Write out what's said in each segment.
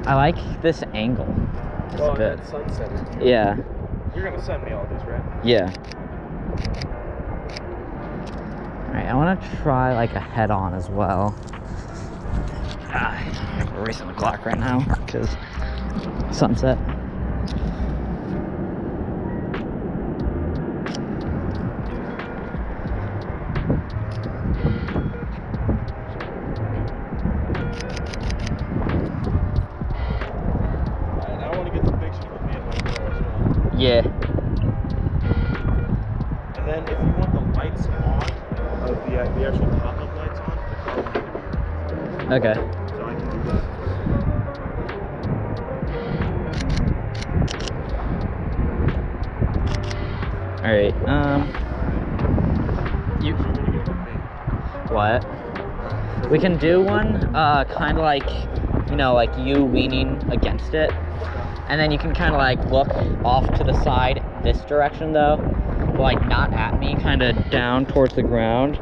I like this angle. It's good. That sunset. Yeah. You're gonna send me all these, right? Yeah. Alright, I want to try like a head-on as well. We're racing the clock right now because sunset. Alright, I want to get the pictures with me and my girl as well. Yeah. And then if you want the lights on, the actual pop-up lights on, Okay. so I can do that. All right. You. What? We can do one, kind of like, you know, like you leaning against it, and then you can kind of like look off to the side this direction though, but like not at me, kind of down towards the ground.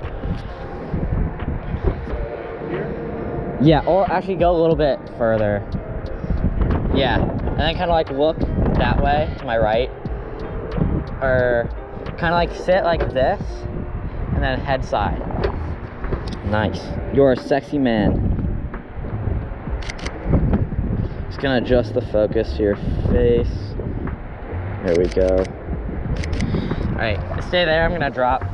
Yeah, or actually go a little bit further. Yeah, and then kind of like look that way to my right, or kind of like sit like this, and then head side. Nice. You're a sexy man. Just gonna adjust the focus to your face. There we go. All right, stay there. I'm gonna drop.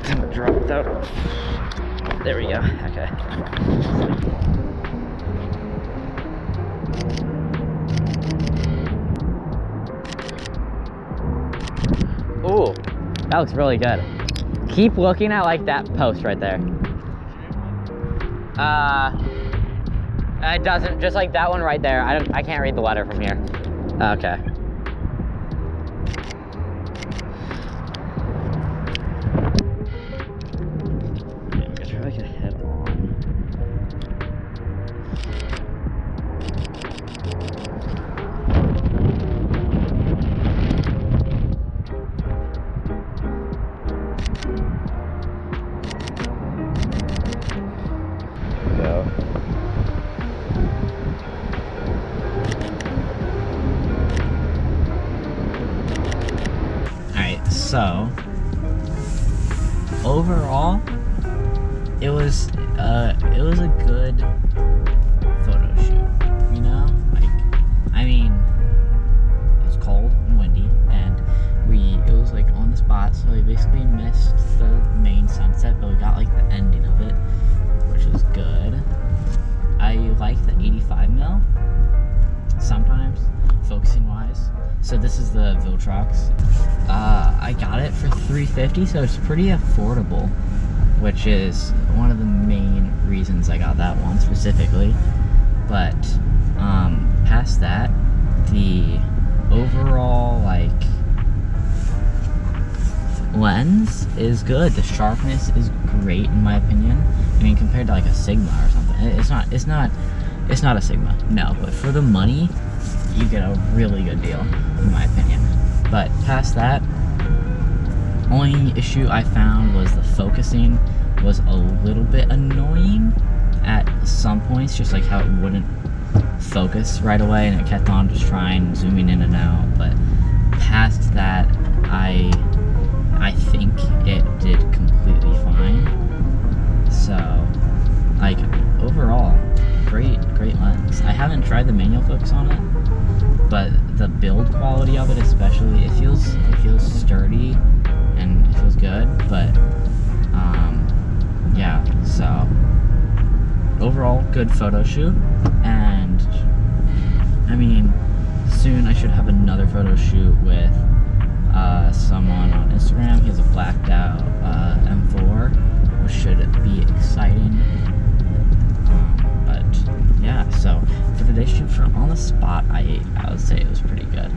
I'm gonna drop that. There we go. Okay. Ooh, that looks really good. Keep looking at like that post right there. It doesn't, just like that one right there. I can't read the letter from here. Okay. I'm gonna try to get a head on. So overall, it was a good photo shoot. You know, like, I mean, it was cold and windy, and it was like on the spot, so we basically missed the main sunset, but we got like the ending of it, which was good. I like the 85mm sometimes, focusing wise. So this is the VILTROX. I got it for $350, so it's pretty affordable, which is one of the main reasons I got that one specifically. But past that, the overall like lens is good. The sharpness is great in my opinion. I mean, compared to like a Sigma or something, it's not a Sigma, no. But for the money, you get a really good deal, in my opinion. But past that, only issue I found was the focusing was a little bit annoying at some points, just like how it wouldn't focus right away and it kept on just trying zooming in and out. But past that, I think it did completely fine. So like overall, great lens. I haven't tried the manual focus on it, but the build quality of it especially, it feels sturdy and it feels good. But yeah, so overall good photo shoot. And I mean, soon I should have another photo shoot with someone on Instagram. He has a blacked out M4, which should be exciting. But yeah, so for today's shoot, for on the spot, I would say it was pretty good.